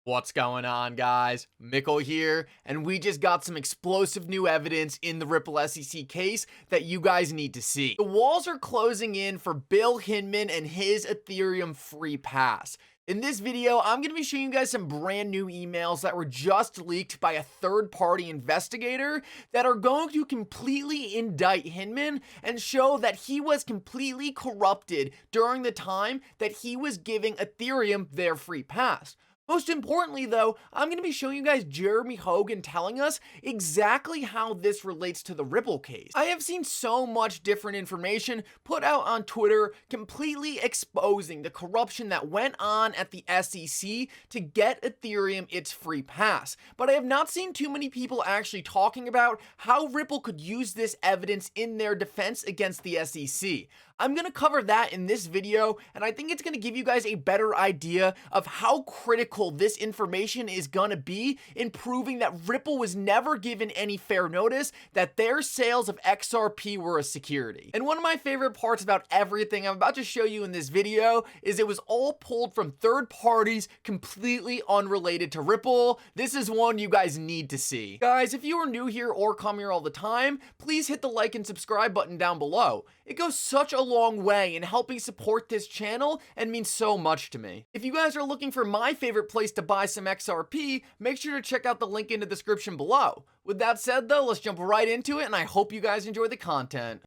What's going on, guys? Mickle here, and we just got some explosive new evidence in the Ripple SEC case that you guys need to see. The walls are closing in for Bill Hinman and his Ethereum free pass. In this video, I'm going to be showing you guys some brand new emails that were just leaked by a third-party investigator that are going to completely indict Hinman and show that he was completely corrupted during the time that he was giving Ethereum their free pass. Most importantly, though, I'm going to be showing you guys Jeremy Hogan telling us exactly how this relates to the Ripple case. I have seen so much different information put out on Twitter completely exposing the corruption that went on at the SEC to get Ethereum its free pass, but I have not seen too many people actually talking about how Ripple could use this evidence in their defense against the SEC. I'm going to cover that in this video, and I think it's going to give you guys a better idea of how critical this information is going to be in proving that Ripple was never given any fair notice that their sales of XRP were a security. And one of my favorite parts about everything I'm about to show you in this video is it was all pulled from third parties completely unrelated to Ripple. This is one you guys need to see. Guys, if you are new here or come here all the time, please hit the like and subscribe button down below. It goes such a long way in helping support this channel and means so much to me. If you guys are looking for my favorite place to buy some XRP, make sure to check out the link in the description below. With that said though, let's jump right into it, and I hope you guys enjoy the content.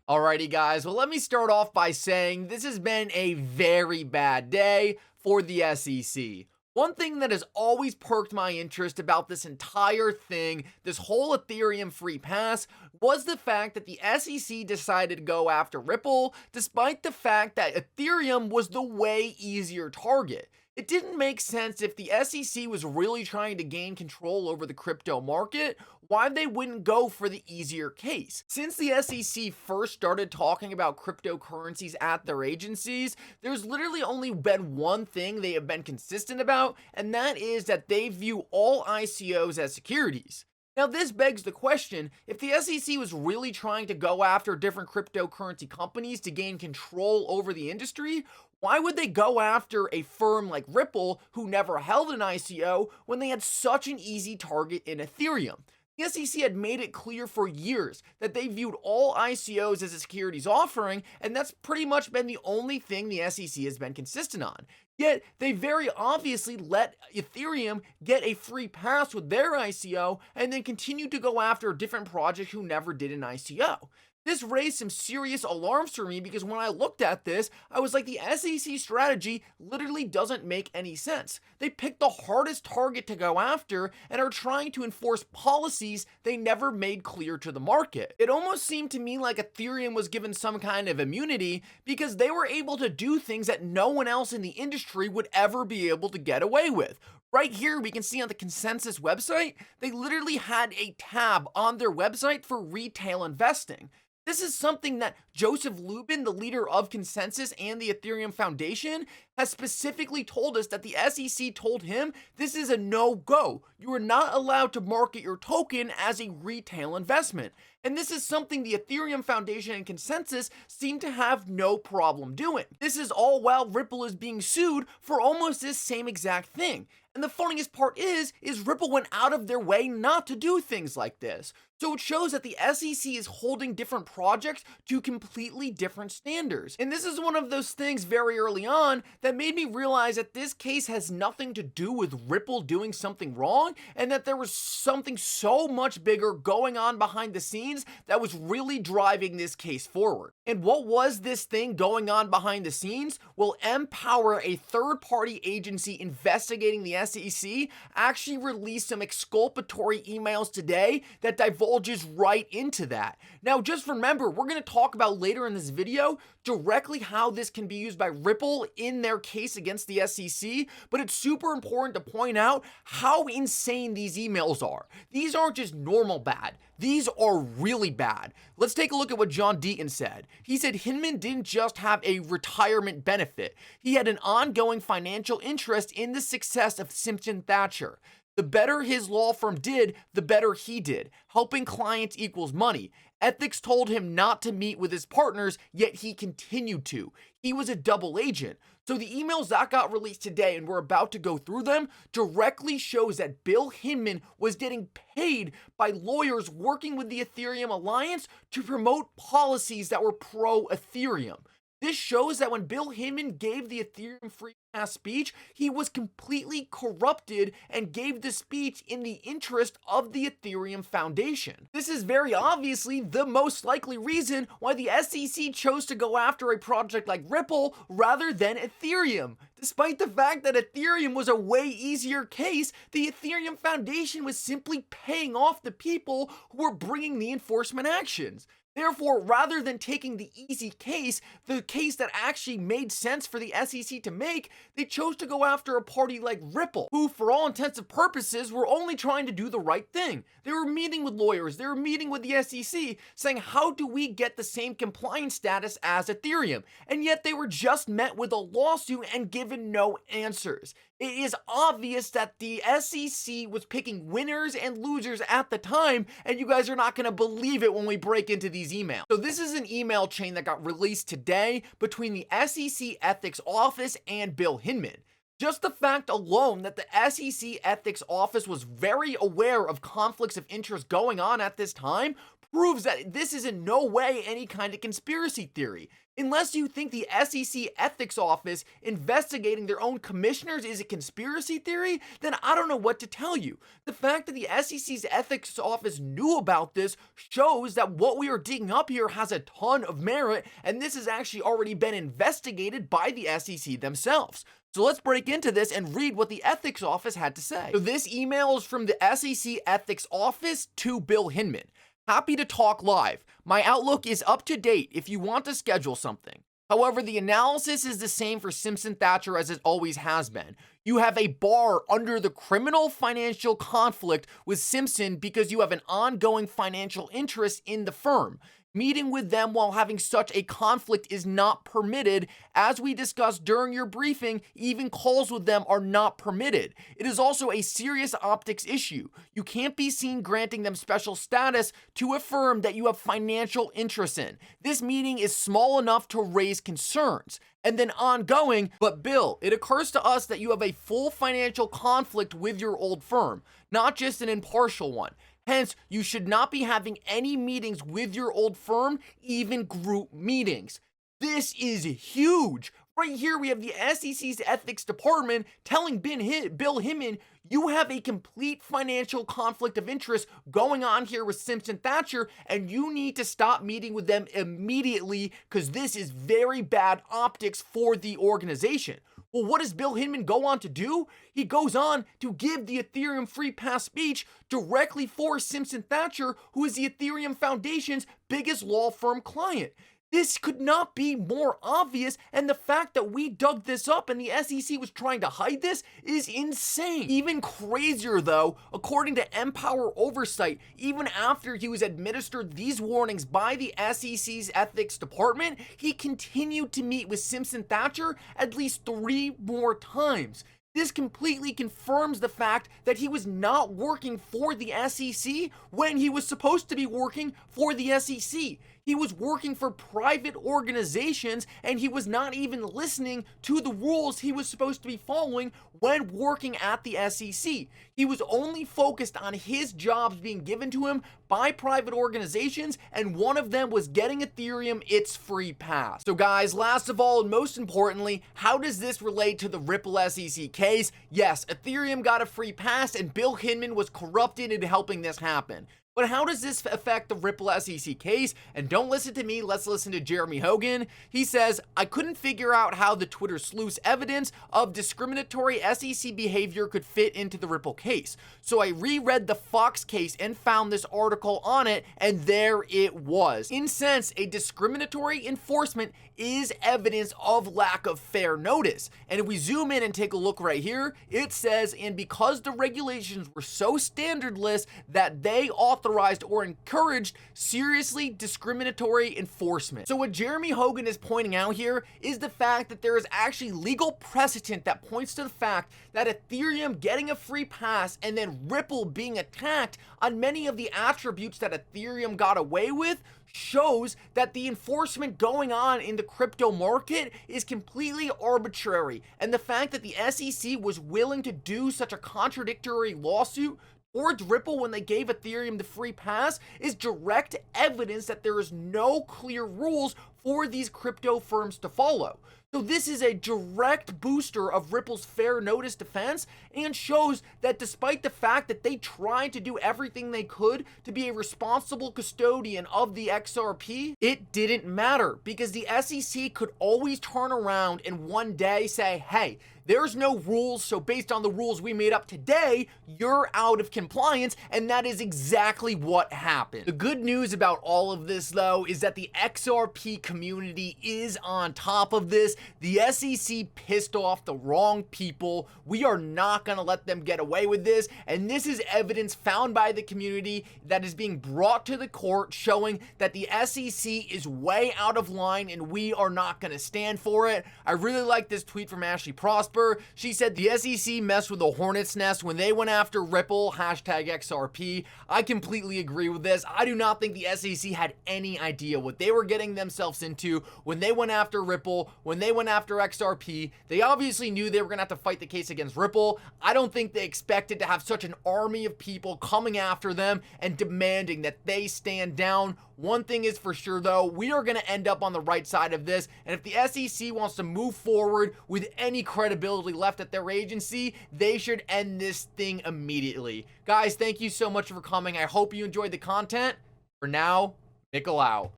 Alrighty guys, well let me start off by saying this has been a very bad day for the SEC. One thing that has always perked my interest about this entire thing, this whole Ethereum free pass, was the fact that the SEC decided to go after Ripple, despite the fact that Ethereum was the way easier target. It didn't make sense if the SEC was really trying to gain control over the crypto market, why they wouldn't go for the easier case. Since the SEC first started talking about cryptocurrencies at their agencies, there's literally only been one thing they have been consistent about, and that is that they view all ICOs as securities. Now this begs the question, if the SEC was really trying to go after different cryptocurrency companies to gain control over the industry, why would they go after a firm like Ripple who never held an ICO when they had such an easy target in Ethereum? The SEC had made it clear for years that they viewed all ICOs as a securities offering, and that's pretty much been the only thing the SEC has been consistent on. Yet, they very obviously let Ethereum get a free pass with their ICO and then continued to go after different projects who never did an ICO. This raised some serious alarms for me because when I looked at this, I was like, the SEC strategy literally doesn't make any sense. They picked the hardest target to go after and are trying to enforce policies they never made clear to the market. It almost seemed to me like Ethereum was given some kind of immunity because they were able to do things that no one else in the industry would ever be able to get away with. Right here, we can see on the Consensus website, they literally had a tab on their website for retail investing. This is something that Joseph Lubin, the leader of Consensus and the Ethereum Foundation, has specifically told us that the SEC told him this is a no-go. You are not allowed to market your token as a retail investment. And this is something the Ethereum Foundation and Consensus seem to have no problem doing. This is all while Ripple is being sued for almost this same exact thing. And the funniest part is Ripple went out of their way not to do things like this. So it shows that the SEC is holding different projects to completely different standards. And this is one of those things very early on that made me realize that this case has nothing to do with Ripple doing something wrong, and that there was something so much bigger going on behind the scenes that was really driving this case forward. And what was this thing going on behind the scenes? Well, Empower, a third-party agency investigating the SEC, actually released some exculpatory emails today that divulges right into that. Now, just remember, we're going to talk about later in this video directly how this can be used by Ripple in their case against the SEC, but it's super important to point out how insane these emails are. These aren't just normal bad. These are really bad. Let's take a look at what John Deaton said. He said Hinman didn't just have a retirement benefit. He had an ongoing financial interest in the success of Simpson Thacher. The better his law firm did, the better he did. Helping clients equals money. Ethics told him not to meet with his partners, yet he continued to. He was a double agent. So the emails that got released today, and we're about to go through them, directly shows that Bill Hinman was getting paid by lawyers working with the Ethereum Alliance to promote policies that were pro-Ethereum. This shows that when Bill Hinman gave the Ethereum free pass speech, he was completely corrupted and gave the speech in the interest of the Ethereum Foundation. This is very obviously the most likely reason why the SEC chose to go after a project like Ripple rather than Ethereum. Despite the fact that Ethereum was a way easier case, the Ethereum Foundation was simply paying off the people who were bringing the enforcement actions. Therefore, rather than taking the easy case, the case that actually made sense for the SEC to make, they chose to go after a party like Ripple, who for all intents and purposes were only trying to do the right thing. They were meeting with lawyers, they were meeting with the SEC, saying how do we get the same compliance status as Ethereum? And yet they were just met with a lawsuit and given no answers. It is obvious that the SEC was picking winners and losers at the time, and you guys are not going to believe it when we break into these emails. So this is an email chain that got released today between the SEC Ethics Office and Bill Hinman. Just the fact alone that the SEC Ethics Office was very aware of conflicts of interest going on at this time proves that this is in no way any kind of conspiracy theory. Unless you think the SEC Ethics Office investigating their own commissioners is a conspiracy theory, then I don't know what to tell you. The fact that the SEC's Ethics Office knew about this shows that what we are digging up here has a ton of merit, and this has actually already been investigated by the SEC themselves. So let's break into this and read what the Ethics Office had to say. So this email is from the SEC Ethics Office to Bill Hinman. Happy to talk live. My outlook is up to date if you want to schedule something. However, the analysis is the same for Simpson Thacher as it always has been. You have a bar under the criminal financial conflict with Simpson because you have an ongoing financial interest in the firm. Meeting with them while having such a conflict is not permitted. As we discussed during your briefing, even calls with them are not permitted. It is also a serious optics issue. You can't be seen granting them special status to a firm that you have financial interest in. This meeting is small enough to raise concerns. And then ongoing, but Bill, it occurs to us that you have a full financial conflict with your old firm, not just an impartial one. Hence, you should not be having any meetings with your old firm, even group meetings. This is huge. Right here, we have the SEC's ethics department telling Bill Hinman, you have a complete financial conflict of interest going on here with Simpson Thacher, and you need to stop meeting with them immediately because this is very bad optics for the organization. Well, what does Bill Hinman go on to do? He goes on to give the Ethereum free pass speech directly for Simpson Thacher, who is the Ethereum Foundation's biggest law firm client. This could not be more obvious, and the fact that we dug this up and the SEC was trying to hide this is insane. Even crazier though, according to Empower Oversight, even after he was administered these warnings by the SEC's ethics department, he continued to meet with Simpson Thacher at least 3 more times. This completely confirms the fact that he was not working for the SEC when he was supposed to be working for the SEC. He was working for private organizations, and he was not even listening to the rules he was supposed to be following when working at the SEC. He was only focused on his jobs being given to him by private organizations, and one of them was getting Ethereum its free pass. So guys, last of all and most importantly, how does this relate to the Ripple SEC case? Yes, Ethereum got a free pass and Bill Hinman was corrupted in helping this happen. But how does this affect the Ripple SEC case? And don't listen to me, let's listen to Jeremy Hogan. He says, I couldn't figure out how the Twitter sleuth's evidence of discriminatory SEC behavior could fit into the Ripple case. So I reread the Fox case and found this article on it, and there it was. In sense, a discriminatory enforcement is evidence of lack of fair notice. And if we zoom in and take a look right here, it says, and because the regulations were so standardless that they ought authorized or encouraged seriously discriminatory enforcement. So what Jeremy Hogan is pointing out here is the fact that there is actually legal precedent that points to the fact that Ethereum getting a free pass and then Ripple being attacked on many of the attributes that Ethereum got away with shows that the enforcement going on in the crypto market is completely arbitrary. And the fact that the SEC was willing to do such a contradictory lawsuit towards Ripple when they gave Ethereum the free pass is direct evidence that there is no clear rules for these crypto firms to follow. So this is a direct booster of Ripple's fair notice defense and shows that despite the fact that they tried to do everything they could to be a responsible custodian of the XRP, it didn't matter because the SEC could always turn around and one day say, hey, there's no rules, so based on the rules we made up today, you're out of compliance, and that is exactly what happened. The good news about all of this, though, is that the XRP community is on top of this. The SEC pissed off the wrong people. We are not going to let them get away with this, and this is evidence found by the community that is being brought to the court showing that the SEC is way out of line, and we are not going to stand for it. I really like this tweet from Ashley Prosper. She said the SEC messed with the hornet's nest when they went after Ripple, hashtag XRP. I completely agree with this. I do not think the SEC had any idea what they were getting themselves into when they went after Ripple, when they went after XRP. They obviously knew they were going to have to fight the case against Ripple. I don't think they expected to have such an army of people coming after them and demanding that they stand down. One thing is for sure, though, we are going to end up on the right side of this, and if the SEC wants to move forward with any credibility left at their agency, they should end this thing immediately. Guys, thank you so much for coming. I hope you enjoyed the content. For now, Mickle out.